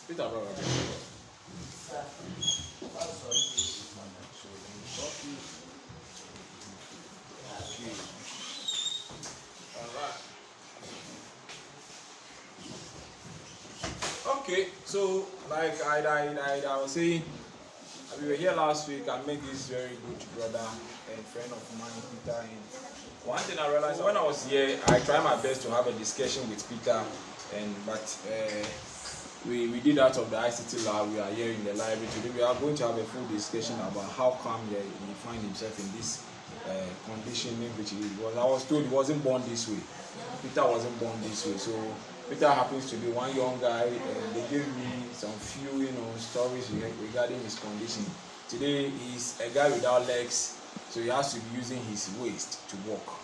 Peter, brother. Okay, so like I was saying, we were here last week. I met this very good brother and friend of mine, Peter. And one thing I realized when I was here, I tried my best to have a discussion with Peter, but we did out of the ICT lab. We are here in the library today. We are going to have a full discussion about how come he find himself in this condition in which he was. I was told he wasn't born this way. Peter wasn't born this way, so Peter happens to be one young guy, and they gave me some few, stories regarding his condition. Today he's a guy without legs, so he has to be using his waist to walk,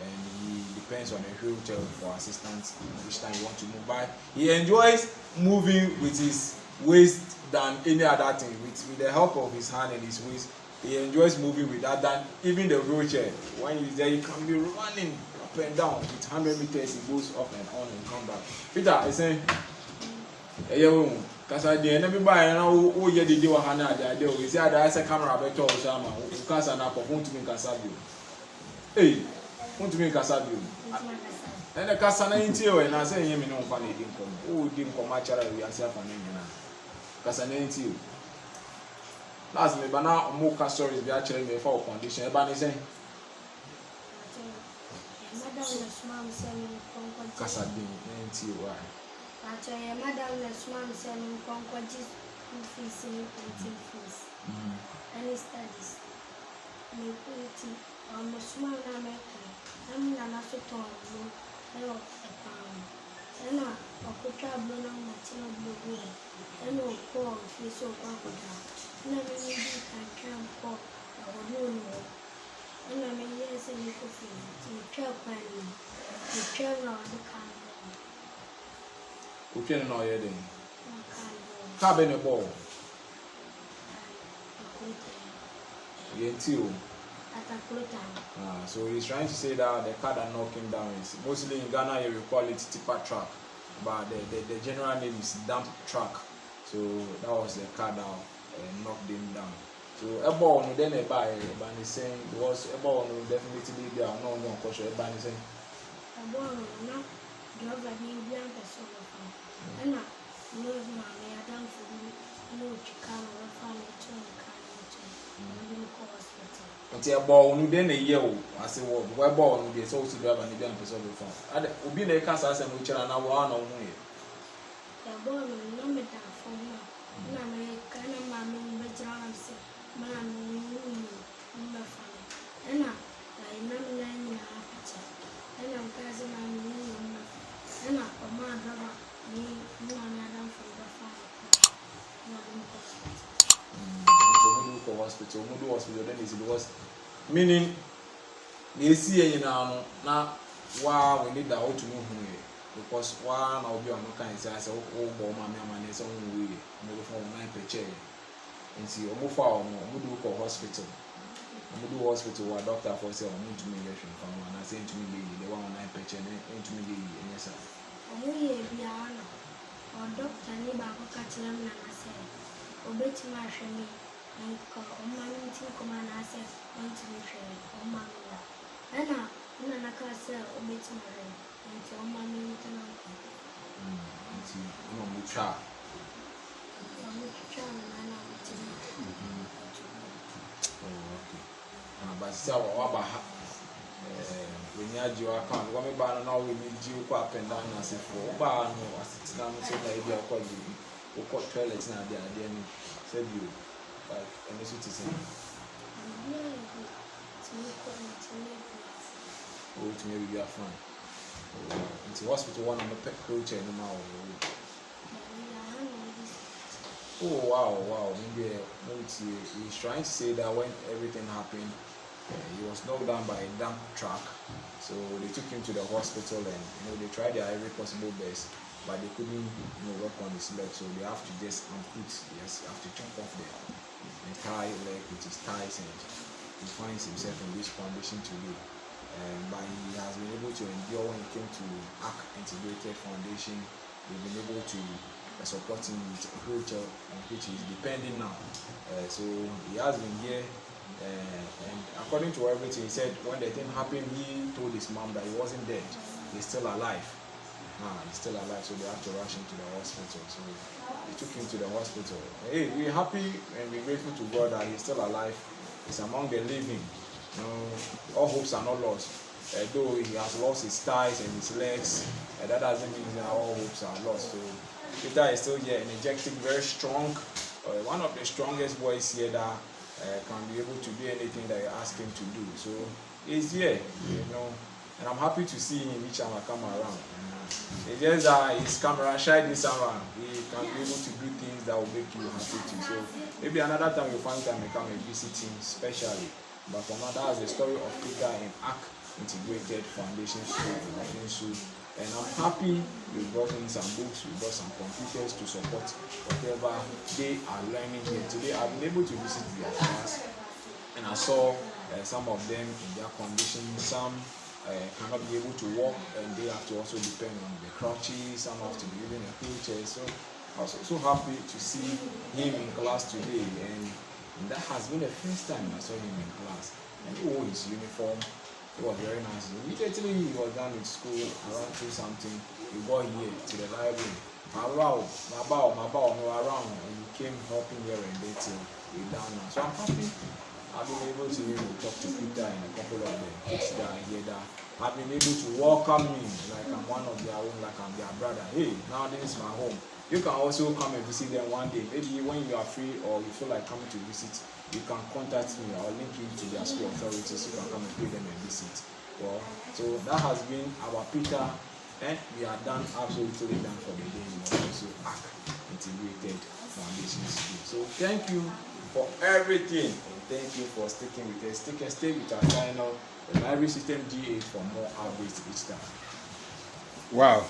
and he depends on a wheelchair for assistance each time he wants to move. But he enjoys moving with his waist than any other thing. With the help of his hand and his waist, he enjoys moving with that than even the wheelchair. When he's there, he can be running up and down with 100 meters. He goes up and on and come back. Peter, I say, because I didn't everybody know who you did what Hannah did. We say I say camera better or something. You can't stand up. Want to make a sabio. Hey, want to make a sabio. And the Cassana into and I say, you know, funny didn't come. Who didn't come much out of yourself and then Cassana into you. Last me, but now more stories be actually made for condition. Everybody saying. Casadin, NT, why? Actually, Madame Lesman selling conquages fees in fees. Any studies. Liquidity, almost small American. I'm not a ton of a pound. And a quota blown on Latino blue. And no poor fish of crocodile. Never need can camp for a moon. And I mean, yes, and you could feel it. You travel on the car. We can't know yet. Cabin a ball. So he's trying to say that the car that knocked him down is mostly in Ghana here we call it tipper truck, but the general name is dump truck. So that was the car that knocked him down. So a ball no then a buy, but he's saying it was a ball no definitely there no question. Everybody saying a ball no driver being young person. And now, no, I don't for no chicken or family to hospital. But a ball no then a year, I say, well, why ball no be so to drive and the young person before. I will be the cast and which are now one or more. The ball no matter for me. And I'm a kind of mammy, but I'm sick. Man, I'm and I remember 9 years picture. And I'm cousin, and I'm my brother. Hospital then is because meaning they see now wow we need that to move here because one I'll be on no kind say oh boy my is on way move from 9 per chair and see move for do hospital hospital where doctor for say need to make from and I say to me the one on 9 per chair into me yes sir or doctor ni ba ko catch them na say obeti ma hwe mi nko o ma ni tin ko ma na say want me hwe o ma na na ka say obeti ma hwe nti o ma ni tin na ko nti no mu cha na na tin okay but say wa ba when you have your account, what me buy now we need you up and down as if for bar no as it's now so that you are quite you got toilets now there said you like any citizen. Oh, to maybe you are fine. Into hospital one on the pet culture in the mouth. Oh wow, maybe he's trying to say that when everything happened. He was knocked down by a dump truck, so they took him to the hospital and they tried their every possible best, but they couldn't work on his leg, so they have to just amputate. Yes, have to chop off the entire leg with his ties, and he finds himself in this condition today. But he has been able to endure when it came to ACT Integrated Foundation. They've been able to supporting with a wheelchair, which is depending now. So he has been here, and according to everything he said, when the thing happened, he told his mom that he wasn't dead, he's still alive. He's still alive, so they have to rush him to the hospital. So they took him to the hospital. Hey, we're happy and we're grateful to God that he's still alive. He's among the living. All hopes are not lost. Though he has lost his thighs and his legs, that doesn't mean that all hopes are lost. So Peter is still here, energetic, very strong. One of the strongest boys here that can be able to do anything that you ask him to do. So he's here, and I'm happy to see him each time I come around. It's just that he's camera shy this summer. He can be able to do things that will make you happy too. So maybe another time you'll find time to come and visit him specially. But for now, that's the story of Peter in ARC Integrated Foundation School. And I'm happy we brought in some books, we brought some computers to support whatever they are learning here. Today I've been able to visit their class, and I saw some of them in their condition. Some cannot be able to walk, and they have to also depend on the crutches. Some have to be using a wheelchair. So I was so happy to see him in class today, and that has been the first time I saw him in class. And he wore his uniform. It was very nice. Immediately he was done with school around 2 something. He got here to the library. Around, and he came helping here and there till we're down now. So I'm happy I've been able to talk to Peter and a couple of the kids that are here that have been able to welcome me like I'm one of their own, like I'm their brother. Hey, now this is my home. You can also come and visit them one day. Maybe when you are free or you feel like coming to visit, you can contact me. I'll link you to their school authorities. You can come and pay them and visit. Well, so that has been our Peter, and we are done, absolutely done for the day. Also ARC Integrated Foundation School. So thank you for everything, and thank you for sticking with us. Stay with our channel, the Library System G8, for more updates each time. Wow.